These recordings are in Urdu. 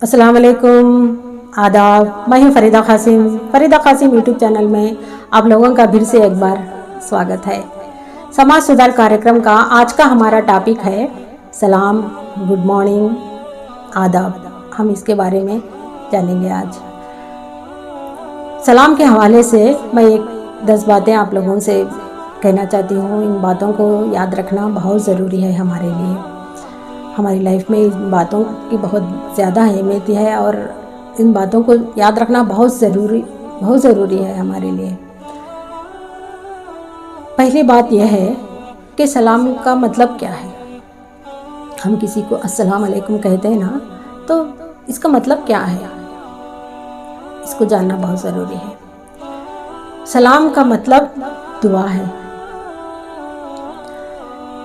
السلام علیکم، آداب۔ میں ہوں فریدہ قاسم یوٹیوب چینل میں آپ لوگوں کا پھر سے ایک بار سواگت ہے۔ سماج سدھار کاریکرم کا آج کا ہمارا ٹاپک ہے سلام، گڈ مارننگ، آداب۔ ہم اس کے بارے میں جانیں گے آج۔ سلام کے حوالے سے میں 10 باتیں آپ لوگوں سے کہنا چاہتی ہوں۔ ان باتوں کو یاد رکھنا بہت ضروری ہے ہمارے لیے۔ ہماری لائف میں ان باتوں کی بہت زیادہ اہمیت ہے اور ان باتوں کو یاد رکھنا بہت ضروری ہے ہمارے لیے۔ پہلی بات یہ ہے کہ سلام کا مطلب کیا ہے۔ ہم کسی کو السلام علیکم کہتے ہیں نا، تو اس کا مطلب کیا ہے، اس کو جاننا بہت ضروری ہے۔ سلام کا مطلب دعا ہے۔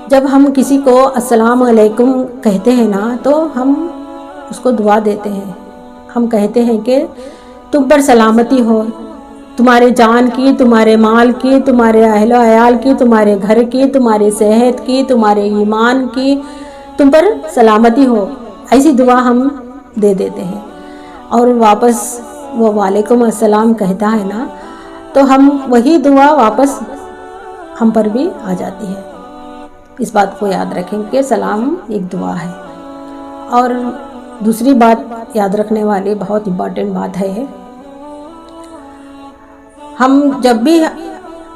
جب ہم کسی کو السلام علیکم کہتے ہیں نا، تو ہم اس کو دعا دیتے ہیں۔ ہم کہتے ہیں کہ تم پر سلامتی ہو، تمہارے جان کی، تمہارے مال کی، تمہارے اہل و عیال کی، تمہارے گھر کی، تمہاری صحت کی، تمہارے ایمان کی، تم پر سلامتی ہو، ایسی دعا ہم دے دیتے ہیں۔ اور واپس وہ وعلیکم السلام کہتا ہے نا، تو ہم وہی دعا واپس ہم پر بھی آ جاتی ہے۔ اس بات کو یاد رکھیں کہ سلام ایک دعا ہے۔ اور دوسری بات یاد رکھنے والی بہت امپورٹنٹ بات ہے، ہم جب بھی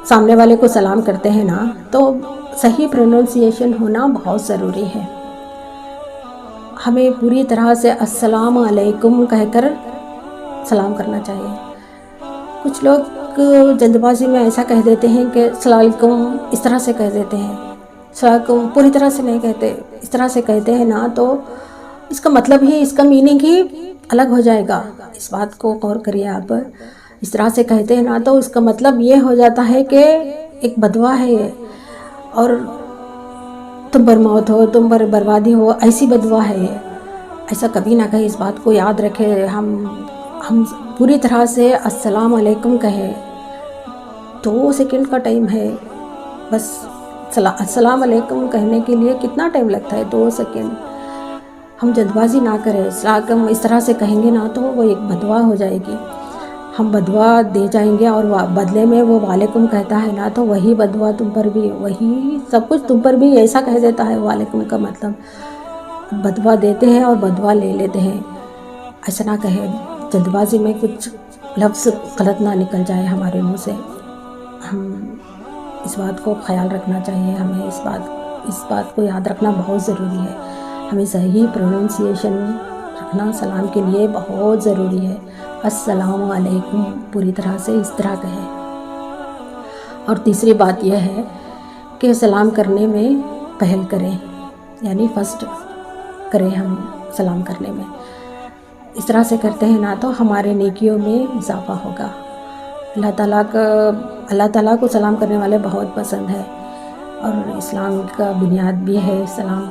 سامنے والے کو سلام کرتے ہیں نا، تو صحیح پروننسیشن ہونا بہت ضروری ہے۔ ہمیں پوری طرح سے السلام علیکم کہہ کر سلام کرنا چاہیے۔ کچھ لوگ جلد بازی میں ایسا کہہ دیتے ہیں کہ السلام علیکم اس طرح سے کہہ دیتے ہیں، السلام علیکم پوری طرح سے نہیں کہتے، اس طرح سے کہتے ہیں نا، تو اس کا مطلب ہی، اس کا میننگ ہی الگ ہو جائے گا۔ اس بات کو غور کریے آپ۔ اس طرح سے کہتے ہیں نا، تو اس کا مطلب یہ ہو جاتا ہے کہ ایک بدعا ہے یہ، اور تم پر موت ہو، تم پر بربادی ہو، ایسی بدعا ہے یہ۔ ایسا کبھی نہ کہیں، اس بات کو یاد رکھے۔ ہم پوری طرح سے السلام علیکم کہیں۔ 2 سیکنڈ کا ٹائم ہے بس۔ السلام علیکم کہنے کے لیے کتنا ٹائم لگتا ہے؟ 2 سیکنڈ۔ ہم جلد بازی نہ کریں۔ السلام علیکم اس طرح سے کہیں گے نا، تو وہ ایک بدعا ہو جائے گی، ہم بدعا دے جائیں گے۔ اور بدلے میں وہ وعلیکم کہتا ہے نا، تو وہی بدعا تم پر بھی، وہی سب کچھ تم پر بھی ایسا کہہ دیتا ہے۔ وعلیکم کا مطلب بدعا دیتے ہیں اور بدعا لے لیتے ہیں۔ ایسا نہ کہیں، جلد بازی میں کچھ لفظ غلط نہ نکل جائے ہمارے منہ سے۔ ہم اس بات کو خیال رکھنا چاہیے۔ ہمیں اس بات کو یاد رکھنا بہت ضروری ہے۔ ہمیں صحیح پروننسیشن رکھنا سلام کے لیے بہت ضروری ہے۔ السلام علیکم پوری طرح سے اس طرح کہیں۔ اور تیسری بات یہ ہے کہ سلام کرنے میں پہل کریں، یعنی فرسٹ کریں ہم سلام کرنے میں۔ اس طرح سے کرتے ہیں نا، تو ہمارے نیکیوں میں اضافہ ہوگا۔ اللہ تعالیٰ کو سلام کرنے والے بہت پسند ہے، اور اسلام کا بنیاد بھی ہے سلام۔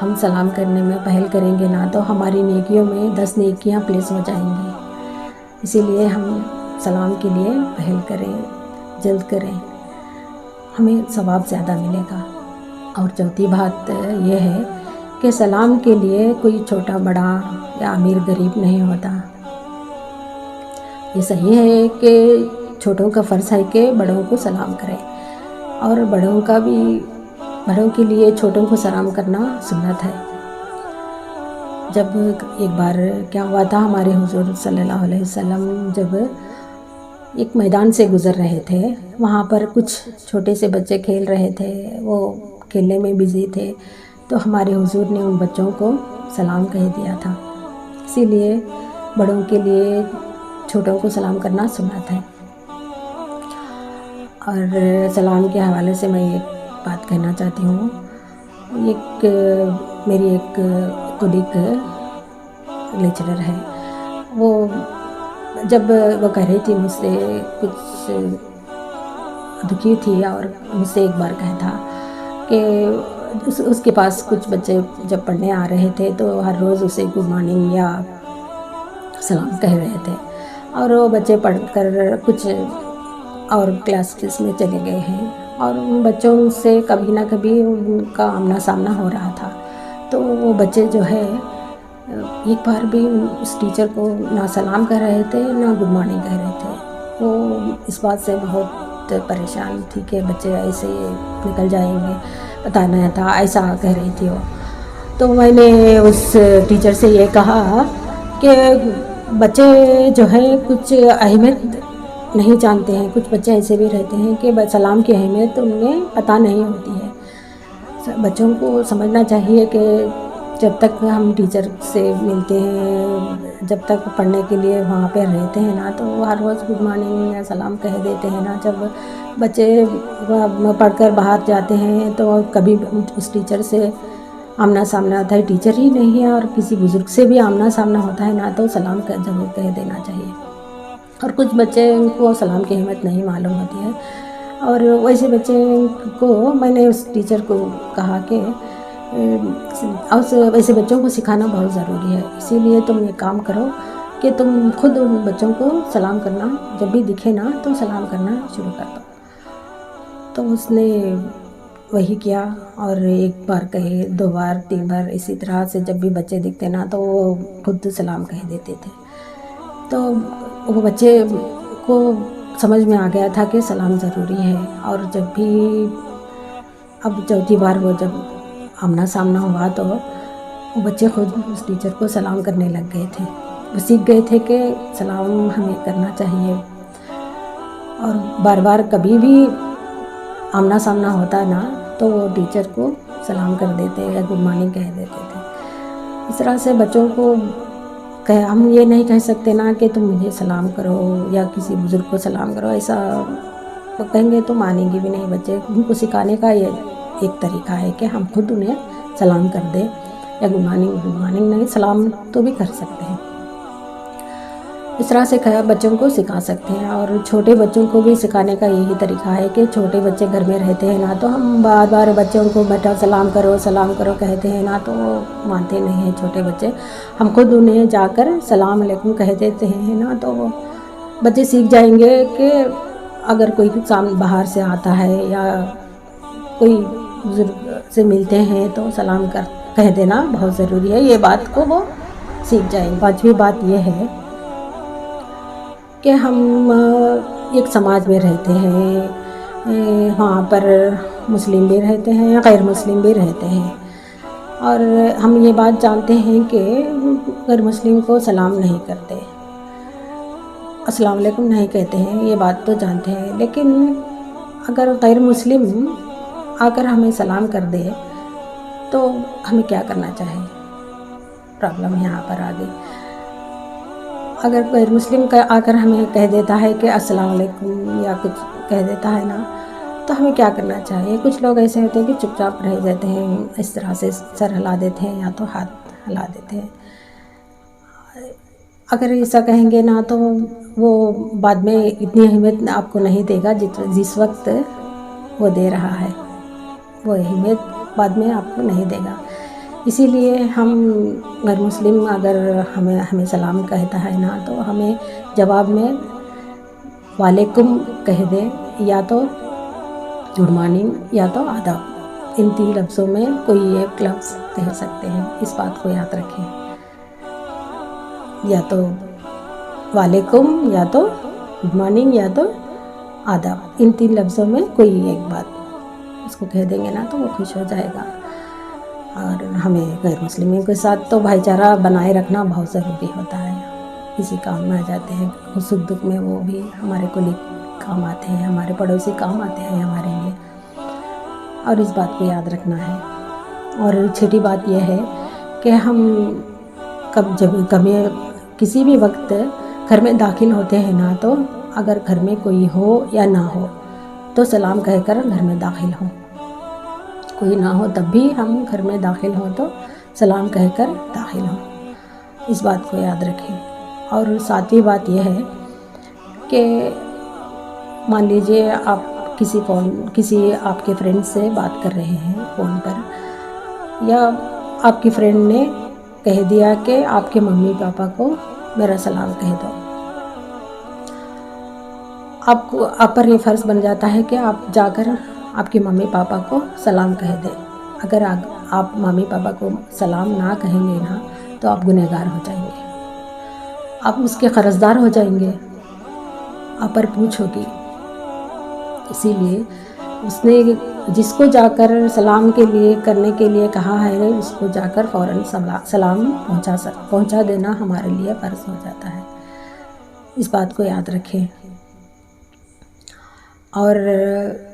ہم سلام کرنے میں پہل کریں گے نا، تو ہماری نیکیوں میں 10 نیکیاں پلیس ہو جائیں گی۔ اسی لیے ہم سلام کے لیے پہل کریں، جلد کریں، ہمیں ثواب زیادہ ملے گا۔ اور چوتھی بات یہ ہے کہ سلام کے لیے کوئی چھوٹا بڑا یا امیر غریب نہیں ہوتا۔ یہ صحیح ہے کہ چھوٹوں کا فرض ہے کہ بڑوں کو سلام کریں، اور بڑوں کے لیے چھوٹوں کو سلام کرنا سنت ہے۔ جب ایک بار کیا ہوا تھا، ہمارے حضور صلی اللہ علیہ وسلم جب ایک میدان سے گزر رہے تھے، وہاں پر کچھ چھوٹے سے بچے کھیل رہے تھے، وہ کھیلنے میں بزی تھے، تو ہمارے حضور نے ان بچوں کو سلام کہہ دیا تھا۔ اسی لیے بڑوں کے لیے چھوٹوں کو سلام کرنا سنت ہے۔ اور سلام کے حوالے سے میں ایک بات کہنا چاہتی ہوں۔ میری ایک کولیگ لیکچرر ہے، وہ جب وہ کہہ رہی تھی مجھ سے، کچھ دکھی تھی، اور مجھ سے ایک بار کہا تھا کہ اس کے پاس کچھ بچے جب پڑھنے آ رہے تھے، تو ہر روز اسے گڈ مارننگ یا سلام کہہ رہے تھے، اور وہ بچے پڑھ کر کچھ اور کلاسز میں چلے گئے ہیں، اور ان بچوں سے کبھی نہ کبھی ان کا آمنا سامنا ہو رہا تھا۔ تو وہ بچے جو ہے ایک بار بھی اس ٹیچر کو نہ سلام کہہ رہے تھے نہ گڈ مارننگ کہہ رہے تھے. وہ اس بات سے بہت پریشان تھی کہ بچے ایسے نکل جائیں گے، پتہ نہیں تھا، ایسا کہہ رہی تھی وہ. تو میں نے اس ٹیچر سے یہ کہا کہ بچے جو ہیں کچھ اہمیت نہیں جانتے ہیں. کچھ بچے ایسے بھی رہتے ہیں کہ سلام کی اہمیت انہیں پتہ نہیں ہوتی ہے. بچوں کو سمجھنا چاہیے کہ جب تک ہم ٹیچر سے ملتے ہیں، جب تک پڑھنے کے لیے وہاں پہ رہتے ہیں نا، تو ہر روز گڈ مارننگ یا سلام کہہ دیتے ہیں نا. جب بچے پڑھ کر باہر جاتے ہیں تو کبھی اس ٹیچر سے آمنا سامنا ہوتا ہے، ٹیچر ہی نہیں ہے اور کسی بزرگ سے بھی آمنا سامنا ہوتا ہے نا، تو سلام ضرور کہہ دینا چاہیے. اور کچھ بچے کو سلام کی اہمیت نہیں معلوم ہوتی ہے، اور ویسے بچے کو میں نے اس ٹیچر کو کہا کہ ویسے بچوں کو سکھانا بہت ضروری ہے. اسی لیے تم یہ کام کرو کہ تم خود ان بچوں کو سلام کرنا، جب بھی دکھے نا تو سلام کرنا شروع کر دو. تو اس نے وہی کیا، اور ایک بار کہے، 2 بار 3 بار، اسی طرح سے جب بھی بچے دکھتے نا تو وہ خود سلام کہہ دیتے تھے. تو وہ بچے کو سمجھ میں آ گیا تھا کہ سلام ضروری ہے. اور جب بھی اب 4تھی بار وہ جب آمنا سامنا ہوا تو وہ بچے خود اس ٹیچر کو سلام کرنے لگ گئے تھے. وہ سیکھ گئے تھے کہ سلام ہمیں کرنا چاہیے. اور بار بار کبھی بھی آمنا سامنا ہوتا نا تو وہ ٹیچر کو سلام کر دیتے یا گڈ مارننگ کہہ دیتے تھے. اس طرح سے بچوں کو ہم یہ نہیں کہہ سکتے نا کہ تم مجھے سلام کرو یا کسی بزرگ کو سلام کرو. ایسا وہ کہیں گے تو مانیں گے بھی نہیں بچے. ان کو سکھانے کا یہ ایک طریقہ ہے کہ ہم خود انہیں سلام کر دیں، یا گڈ مارننگ نہیں، سلام تو بھی کر سکتے ہیں. اس طرح سے بچوں کو سکھا سکتے ہیں. اور چھوٹے بچوں کو بھی سکھانے کا یہی طریقہ ہے کہ چھوٹے بچے گھر میں رہتے ہیں نا تو ہم بار بار بچوں کو بیٹا سلام کرو کہتے ہیں نا تو وہ مانتے نہیں ہیں چھوٹے بچے. ہم خود انہیں جا کر سلام علیکم کہہ دیتے ہیں نا تو وہ بچے سیکھ جائیں گے کہ اگر کوئی باہر سے آتا ہے یا کوئی بزرگ سے ملتے ہیں تو سلام کہہ دینا بہت ضروری ہے. یہ بات کو وہ سیکھ جائیں. 5ویں بات یہ ہے کہ ہم ایک سماج میں رہتے ہیں، وہاں پر مسلم بھی رہتے ہیں، غیر مسلم بھی رہتے ہیں. اور ہم یہ بات جانتے ہیں کہ غیر مسلم کو سلام نہیں کرتے، السلام علیکم نہیں کہتے ہیں، یہ بات تو جانتے ہیں. لیکن اگر غیر مسلم آ کر ہمیں سلام کر دے تو ہمیں کیا کرنا چاہیے؟ پرابلم یہاں پر آ گئی. اگر غیر مسلم آ کر ہمیں کہہ دیتا ہے کہ السلام علیکم یا کچھ کہہ دیتا ہے نا تو ہمیں کیا کرنا چاہیے؟ کچھ لوگ ایسے ہوتے ہیں کہ چپ چاپ رہ جاتے ہیں، اس طرح سے سر ہلا دیتے ہیں یا تو ہاتھ ہلا دیتے ہیں. اگر ایسا کہیں گے نا تو وہ بعد میں اتنی اہمیت آپ کو نہیں دے گا جس وقت وہ دے رہا ہے. وہ اہمیت بعد میں آپ کو نہیں دے گا. اسی لیے ہم غیر مسلم اگر ہمیں سلام کہتا ہے نا تو ہمیں جواب میں وعلیکم کہہ دیں، یا تو گڈ مارننگ یا تو آداب. ان 3 لفظوں میں کوئی ایک لفظ کہہ سکتے ہیں. اس بات کو یاد رکھیں، یا تو وعلیکم یا تو گڈ مارننگ یا تو آداب. ان 3 لفظوں میں کوئی ایک بات اس کو کہہ دیں گے نا تو وہ خوش ہو جائے گا. اور ہمیں غیر مسلموں کے ساتھ تو بھائی چارہ بنائے رکھنا بہت ضروری ہوتا ہے. کسی کام میں آ جاتے ہیں، سکھ دکھ میں وہ بھی ہمارے کو کام آتے ہیں، ہمارے پڑوسی کام آتے ہیں ہمارے لیے. اور اس بات کو یاد رکھنا ہے. اور چھٹی بات یہ ہے کہ ہم جب کسی بھی وقت گھر میں داخل ہوتے ہیں نا تو اگر گھر میں کوئی ہو یا نہ ہو تو سلام کہہ کر گھر میں داخل ہوں. کوئی نہ ہو تب بھی ہم گھر میں داخل ہوں تو سلام کہہ کر داخل ہوں. اس بات کو یاد رکھیں. اور 7ویں بات یہ ہے کہ مان لیجیے آپ کسی آپ کے فرینڈ سے بات کر رہے ہیں فون پر، یا آپ کی فرینڈ نے کہہ دیا کہ آپ کے ممی پاپا کو میرا سلام کہہ دو. آپ پر یہ فرض بن جاتا ہے کہ آپ جا کر آپ کے ممی پاپا کو سلام کہہ دیں. اگر آپ ممی پاپا کو سلام نہ کہیں گے نا تو آپ گنہگار ہو جائیں گے، آپ اس کے قرضدار ہو جائیں گے، آپ پر پوچھ ہوگی۔ اسی لیے اس نے جس کو جا کر سلام کے لیے کرنے کے لیے کہا ہے، اس کو جا کر فوراً سلام پہنچا دینا ہمارے لیے فرض ہو جاتا ہے، اس بات کو یاد رکھیں۔ اور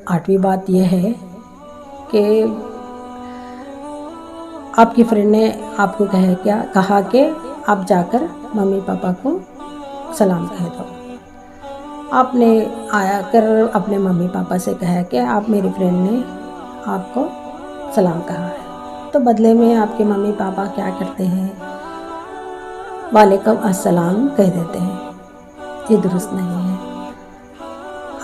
8ویں بات یہ ہے کہ آپ کی فرینڈ نے آپ کو کہا کہ آپ جا کر ممی پاپا کو سلام کہہ دو۔ آپ نے آیا کر اپنے ممی پاپا سے کہا کہ آپ میری فرینڈ نے آپ کو سلام کہا ہے، تو بدلے میں آپ کے ممی پاپا کیا کرتے ہیں؟ وعلیکم السلام کہہ دیتے ہیں۔ یہ درست نہیں ہے۔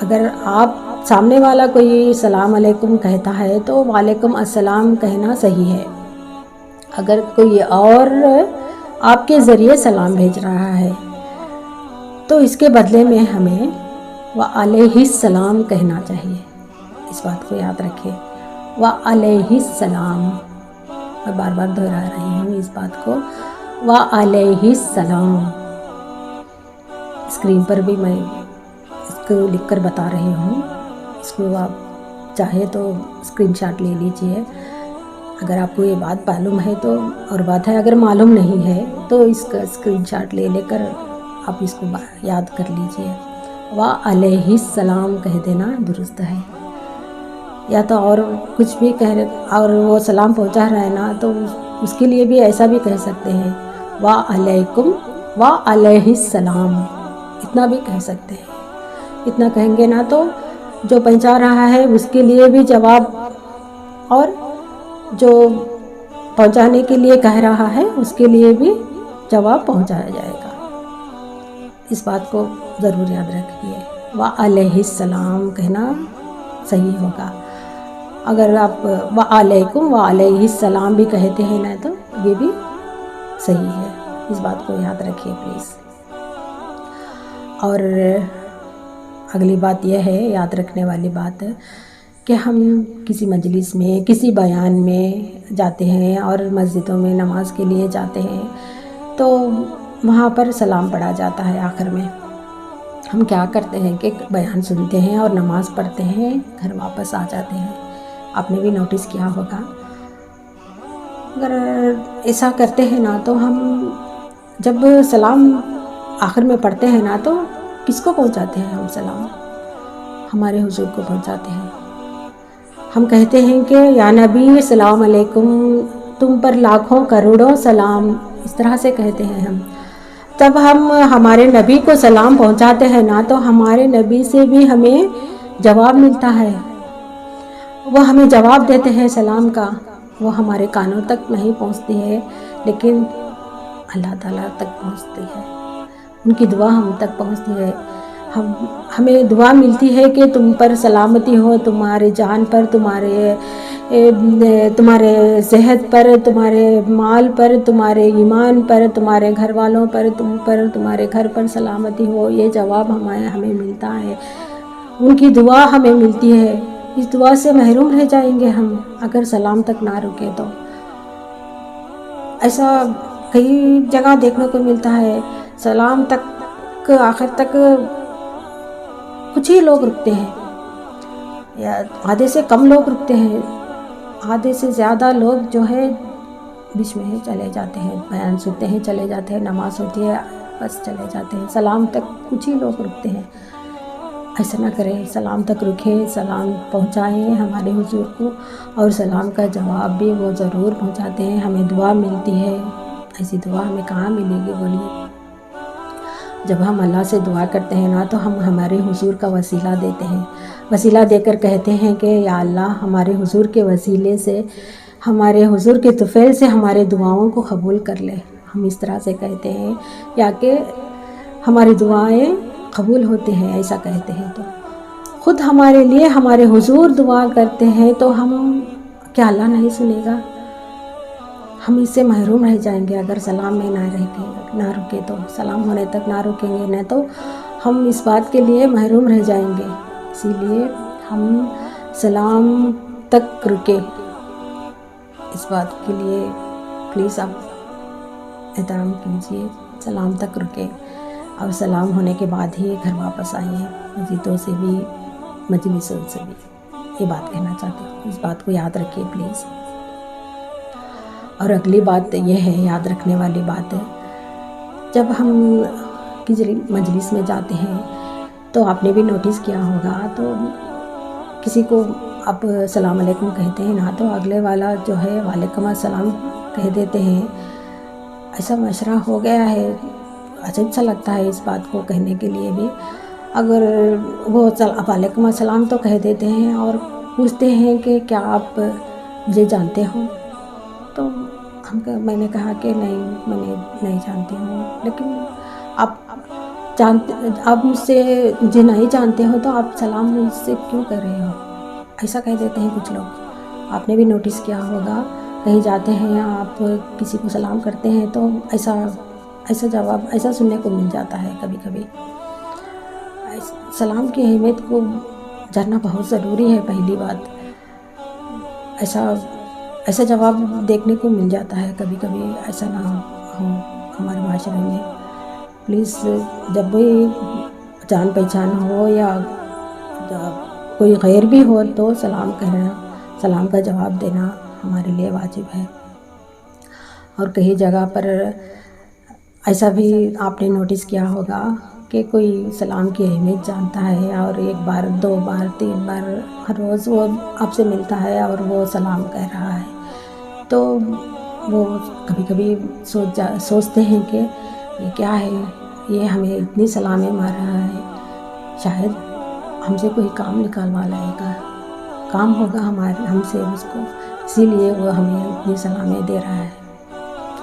اگر آپ سامنے والا کوئی سلام علیکم کہتا ہے تو وعلیکم السلام کہنا صحیح ہے۔ اگر کوئی اور آپ کے ذریعے سلام بھیج رہا ہے تو اس کے بدلے میں ہمیں وعلیہ السلام کہنا چاہیے، اس بات کو یاد رکھیں۔ وعلیہ السلام، میں بار بار دہرا رہی ہوں اس بات کو، وعلیہ السلام۔ اسکرین پر بھی میں اس کو لکھ کر بتا رہی ہوں، اس کو آپ چاہے تو اسکرین شاٹ لے لیجئے۔ اگر آپ کو یہ بات معلوم ہے تو اور بات ہے، اگر معلوم نہیں ہے تو اس کا اسکرین شاٹ لے کر آپ اس کو یاد کر لیجئے۔ وعلیہ السلام کہہ دینا درست ہے۔ یا تو اور کچھ بھی اور وہ سلام پہنچا رہا ہے نا، تو اس کے لیے بھی ایسا بھی کہہ سکتے ہیں، وعلیکم وعلیہ السلام، اتنا بھی کہہ سکتے ہیں۔ اتنا کہیں گے نا تو جو پہنچا رہا ہے اس کے لیے بھی جواب، اور جو پہنچانے کے لیے کہہ رہا ہے اس کے لیے بھی جواب پہنچایا جائے گا۔ اس بات کو ضرور یاد رکھیے، وعلیہ السلام کہنا صحیح ہوگا۔ اگر آپ وعلیکم وعلیہ السلام بھی کہتے ہیں نا تو یہ بھی صحیح ہے، اس بات کو یاد رکھیے پلیز۔ اور اگلی بات یہ ہے، یاد رکھنے والی بات، کہ ہم کسی مجلس میں، کسی بیان میں جاتے ہیں اور مسجدوں میں نماز کے لیے جاتے ہیں تو وہاں پر سلام پڑھا جاتا ہے آخر میں۔ ہم کیا کرتے ہیں کہ بیان سنتے ہیں اور نماز پڑھتے ہیں، گھر واپس آ جاتے ہیں۔ آپ نے بھی نوٹس کیا ہوگا۔ اگر ایسا کرتے ہیں نا تو ہم جب سلام آخر میں پڑھتے ہیں نا تو کس کو پہنچاتے ہیں ہم سلام؟ ہمارے حضور کو پہنچاتے ہیں۔ ہم کہتے ہیں کہ یا نبی السلام علیکم، تم پر لاکھوں کروڑوں سلام، اس طرح سے کہتے ہیں ہم۔ تب ہم ہمارے نبی کو سلام پہنچاتے ہیں نا تو ہمارے نبی سے بھی ہمیں جواب ملتا ہے، وہ ہمیں جواب دیتے ہیں سلام کا۔ وہ ہمارے کانوں تک نہیں پہنچتی ہے لیکن اللہ تعالیٰ تک پہنچتی ہے، ان کی دعا ہم تک پہنچتی ہے۔ ہمیں دعا ملتی ہے کہ تم پر سلامتی ہو، تمہارے جان پر، تمہارے صحت پر، تمہارے مال پر، تمہارے ایمان پر، تمہارے گھر والوں پر، تمہارے گھر پر سلامتی ہو۔ یہ جواب ہمیں ملتا ہے، ان کی دعا ہمیں ملتی ہے۔ اس دعا سے محروم رہ جائیں گے ہم اگر سلام تک نہ رکے تو۔ ایسا کئی جگہ دیکھنے کو ملتا ہے، سلام تک آخر تک کچھ ہی لوگ رکتے ہیں، یا آدھے سے کم لوگ رکتے ہیں، آدھے سے زیادہ لوگ جو ہے بیچ میں چلے جاتے ہیں، بیان سنتے ہیں چلے جاتے ہیں، نماز ہوتی ہے بس چلے جاتے ہیں، سلام تک کچھ ہی لوگ رکتے ہیں۔ ایسا نہ کریں، سلام تک رکیں، سلام پہنچائیں ہمارے حضور کو، اور سلام کا جواب بھی وہ ضرور پہنچاتے ہیں، ہمیں دعا ملتی ہے۔ ایسی دعا ہمیں کہاں ملے گی بولیے؟ جب ہم اللہ سے دعا کرتے ہیں نا تو ہم ہمارے حضور کا وسیلہ دیتے ہیں، وسیلہ دے کر کہتے ہیں کہ یا اللہ ہمارے حضور کے وسیلے سے، ہمارے حضور کے طفیل سے ہمارے دعاؤں کو قبول کر لے۔ ہم اس طرح سے کہتے ہیں، یا کہ ہماری دعائیں قبول ہوتے ہیں، ایسا کہتے ہیں۔ تو خود ہمارے لیے ہمارے حضور دعا کرتے ہیں تو کیا اللہ نہیں سنے گا؟ ہم اس سے محروم رہ جائیں گے اگر سلام میں نہ رکے تو، سلام ہونے تک نہ رکیں گے نہ تو ہم اس بات کے لیے محروم رہ جائیں گے۔ اسی لیے ہم سلام تک رکے، اس بات کے لیے پلیز آپ احترام کیجیے، سلام تک رکے اور سلام ہونے کے بعد ہی گھر واپس آئیے۔ مسجدوں سے بھی مجلسوں سے بھی یہ بات کہنا چاہتی ہوں، اس بات کو یاد رکھیے پلیز۔ اور اگلی بات یہ ہے، یاد رکھنے والی بات ہے، جب ہم کسی مجلس میں جاتے ہیں تو آپ نے بھی نوٹس کیا ہوگا، تو کسی کو آپ السلام علیکم کہتے ہیں نا، تو اگلے والا جو ہے وعلیکم السلام کہہ دیتے ہیں۔ ایسا مشورہ ہو گیا ہے، عجیب سا لگتا ہے اس بات کو کہنے کے لیے بھی۔ اگر وہ وعلیکم السلام تو کہہ دیتے ہیں اور پوچھتے ہیں کہ کیا آپ مجھے جانتے ہو، تو میں نے کہا کہ نہیں، میں نہیں جانتی ہوں۔ لیکن آپ مجھ سے مجھے نہیں جانتے ہو تو آپ سلام مجھ سے کیوں کر رہے ہو، ایسا کہہ دیتے ہیں کچھ لوگ۔ آپ نے بھی نوٹس کیا ہوگا، کہیں جاتے ہیں آپ کسی کو سلام کرتے ہیں تو ایسا جواب ایسا سننے کو مل جاتا ہے کبھی کبھی۔ سلام کی اہمیت کو جاننا بہت ضروری ہے۔ پہلی بات، ایسا جواب دیکھنے کو مل جاتا ہے کبھی کبھی، ایسا نہ ہو ہمارے معاشرے میں۔ پلیز جب بھی جان پہچان ہو یا کوئی غیر بھی ہو تو سلام کہنا، سلام کا جواب دینا ہمارے لیے واجب ہے۔ اور کئی جگہ پر ایسا بھی آپ نے نوٹس کیا ہوگا کہ کوئی سلام کی اہمیت جانتا ہے اور 1 بار 2 بار 3 بار ہر روز وہ آپ سے ملتا ہے اور وہ سلام کہہ رہا ہے، تو وہ کبھی کبھی سوچتے ہیں کہ یہ کیا ہے، یہ ہمیں اتنی سلامیں مار رہا ہے، شاید ہم سے کوئی کام نکالوا لائے گا، کام ہوگا ہم سے اس کو، اسی لیے وہ ہمیں اتنی سلامیں دے رہا ہے۔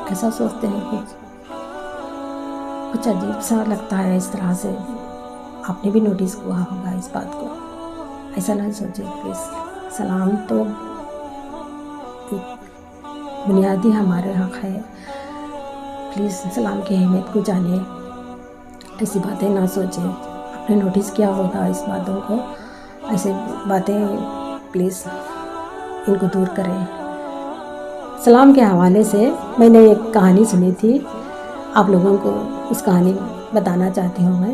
ایسا سوچتے ہیں، کچھ عجیب سا لگتا ہے اس طرح سے۔ آپ نے بھی نوٹس کیا ہوگا اس بات کو، ایسا نہ سوچیں پلیز۔ سلام تو بنیادی ہمارے حق ہے، پلیز سلام کی اہمیت کو جانیں، ایسی باتیں نہ سوچیں۔ آپ نے نوٹس کیا ہوگا اس باتوں کو، ایسے باتیں پلیز ان کو دور کریں۔ سلام کے حوالے سے میں نے ایک کہانی سنی تھی، آپ لوگوں کو اس کہانی بتانا چاہتی ہوں میں۔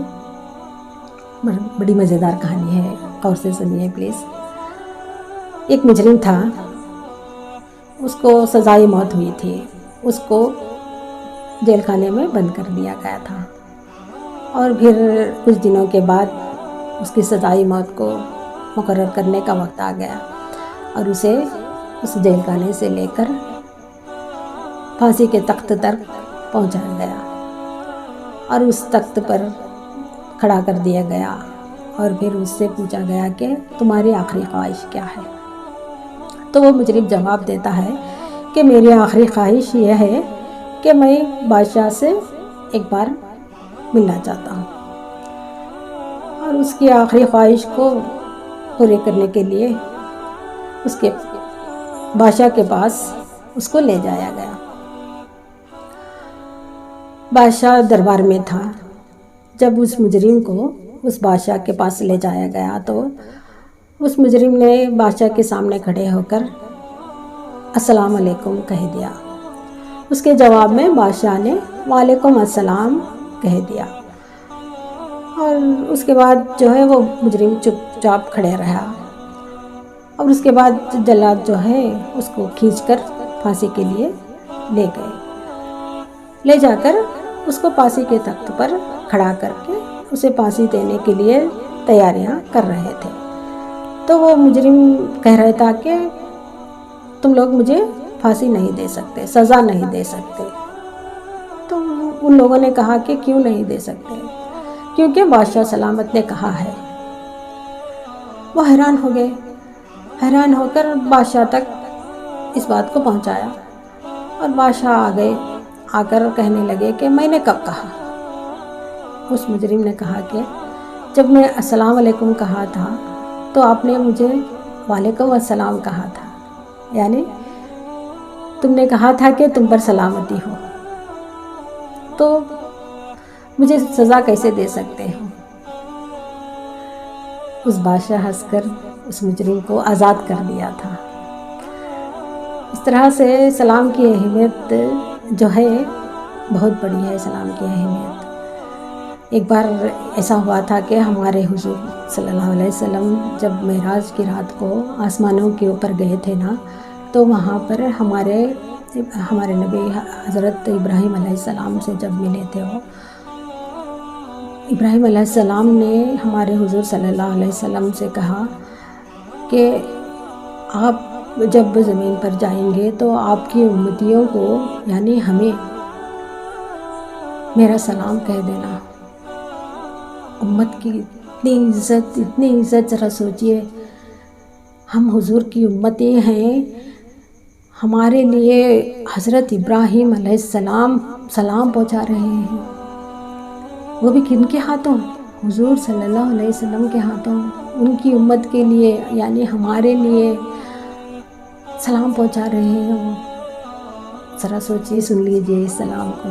بڑی مزیدار کہانی ہے، غور سے سنیے پلیز۔ ایک مجرم تھا، اس کو سزائے موت ہوئی تھی، اس کو جیل خانے میں بند کر دیا گیا تھا، اور پھر کچھ دنوں کے بعد اس کی سزائے موت کو مقرر کرنے کا وقت آ گیا اور اسے اس جیل خانے سے لے کر پھانسی کے تخت تک پہنچایا گیا اور اس تخت پر کھڑا کر دیا گیا، اور پھر اس سے پوچھا گیا کہ تمہاری آخری خواہش کیا ہے؟ تو وہ مجرم جواب دیتا ہے کہ میری آخری خواہش یہ ہے کہ میں بادشاہ سے ایک بار ملنا چاہتا ہوں، اور اس کی آخری خواہش کو پورے کرنے کے لیے اس کے بادشاہ کے پاس اس کو لے جایا گیا۔ بادشاہ دربار میں تھا۔ جب اس مجرم کو اس بادشاہ کے پاس لے جایا گیا تو اس مجرم نے بادشاہ کے سامنے کھڑے ہو کر السلام علیکم کہہ دیا۔ اس کے جواب میں بادشاہ نے وعلیکم السلام کہہ دیا، اور اس کے بعد جو ہے وہ مجرم چپ چاپ کھڑے رہا، اور اس کے بعد جلاد جو ہے اس کو کھینچ کر پھانسی کے لیے لے گئے، لے جا کر اس کو پھانسی کے تخت پر کھڑا کر کے اسے پھانسی دینے کے لیے تیاریاں کر رہے تھے۔ تو وہ مجرم کہہ رہا تھا کہ تم لوگ مجھے پھانسی نہیں دے سکتے، سزا نہیں دے سکتے۔ تو ان لوگوں نے کہا کہ کیوں نہیں دے سکتے؟ کیونکہ بادشاہ سلامت نے کہا ہے۔ وہ حیران ہو گئے، حیران ہو کر بادشاہ تک اس بات کو پہنچایا، اور بادشاہ آ کر کہنے لگے کہ میں نے کب کہا؟ اس مجرم نے کہا کہ جب میں السلام علیکم کہا تھا تو آپ نے مجھے وعلیکم السلام کہا تھا، یعنی تم نے کہا تھا کہ تم پر سلامتی ہو، تو مجھے سزا کیسے دے سکتے ہو؟ اس بادشاہ ہنس کر اس مجرم کو آزاد کر دیا تھا۔ اس طرح سے سلام کی اہمیت جو ہے بہت بڑی ہے سلام کی اہمیت۔ ایک بار ایسا ہوا تھا کہ ہمارے حضور صلی اللہ علیہ وسلم جب معراج کی رات کو آسمانوں کے اوپر گئے تھے نا، تو وہاں پر ہمارے نبی حضرت ابراہیم علیہ السلام سے جب ملے تھے، وہ ابراہیم علیہ السلام نے ہمارے حضور صلی اللہ علیہ وسلم سے کہا کہ آپ جب زمین پر جائیں گے تو آپ کی امتیوں کو یعنی ہمیں میرا سلام کہہ دینا۔ امت کی اتنی عزت ذرا سوچئے، ہم حضور کی امتیں ہیں، ہمارے لیے حضرت ابراہیم علیہ السلام سلام پہنچا رہے ہیں، وہ بھی کن کے ہاتھوں؟ حضور صلی اللہ علیہ وسلم کے ہاتھوں، ان کی امت کے لیے یعنی ہمارے لیے سلام پہنچا رہے ہیں وہ۔ ذرا سوچئے، سن لیجئے اس سلام کو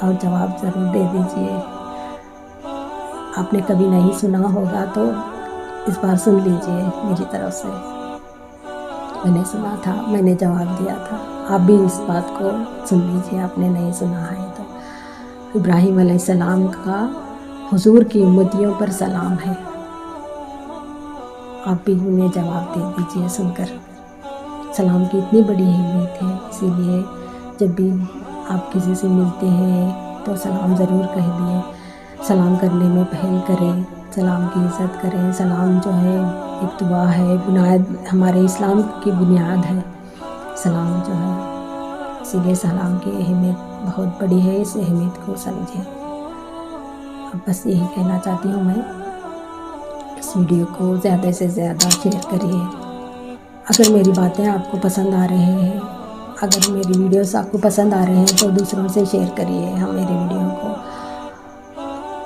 اور جواب ضرور دے دیجئے۔ آپ نے کبھی نہیں سنا ہوگا تو اس بار سن لیجئے میری طرف سے۔ میں نے سنا تھا، میں نے جواب دیا تھا، آپ بھی اس بات کو سن لیجئے، آپ نے نہیں سنا ہے تو۔ ابراہیم علیہ السلام کا حضور کی امتیوں پر سلام ہے، آپ بھی انہیں جواب دے دیجئے سن کر۔ سلام کی اتنی بڑی اہمیت ہے، اسی لیے جب بھی آپ کسی سے ملتے ہیں تو سلام ضرور کہہ دیے، سلام کرنے میں پہل کریں، سلام کی عزت کریں۔ سلام جو ہے ایک دعا ہے، بنیاد ہمارے اسلام کی بنیاد ہے سلام جو ہے، اسی لیے سلام کی اہمیت بہت بڑی ہے، اس اہمیت کو سمجھیں۔ اب بس یہی کہنا چاہتی ہوں میں، اس ویڈیو کو زیادہ سے زیادہ شیئر کریے۔ اگر میری باتیں آپ کو پسند آ رہے ہیں، اگر میری ویڈیوز آپ کو پسند آ رہے ہیں تو دوسروں سے شیئر کریے، میری ویڈیو کو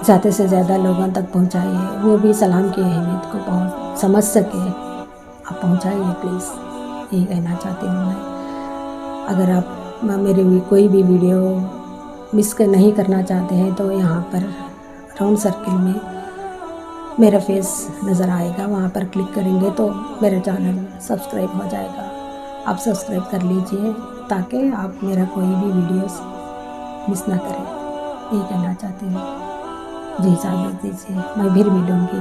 زیادہ سے زیادہ لوگوں تک پہنچائیے، وہ بھی سلام کی اہمیت کو سمجھ سکے، آپ پہنچائیے پلیز، یہی کہنا چاہتی ہوں میں۔ اگر آپ میری کوئی بھی ویڈیو مس نہیں کرنا چاہتے ہیں تو یہاں پر راؤنڈ سرکل میں میرا فیس نظر آئے گا، وہاں پر کلک کریں گے تو میرا چینل سبسکرائب ہو جائے گا، آپ سبسکرائب کر لیجئے تاکہ آپ میرا کوئی بھی ویڈیوز مس نہ کریں، یہی کہنا چاہتی ہوں۔ جی اجازت دیجیے، میں پھر ملوں گی۔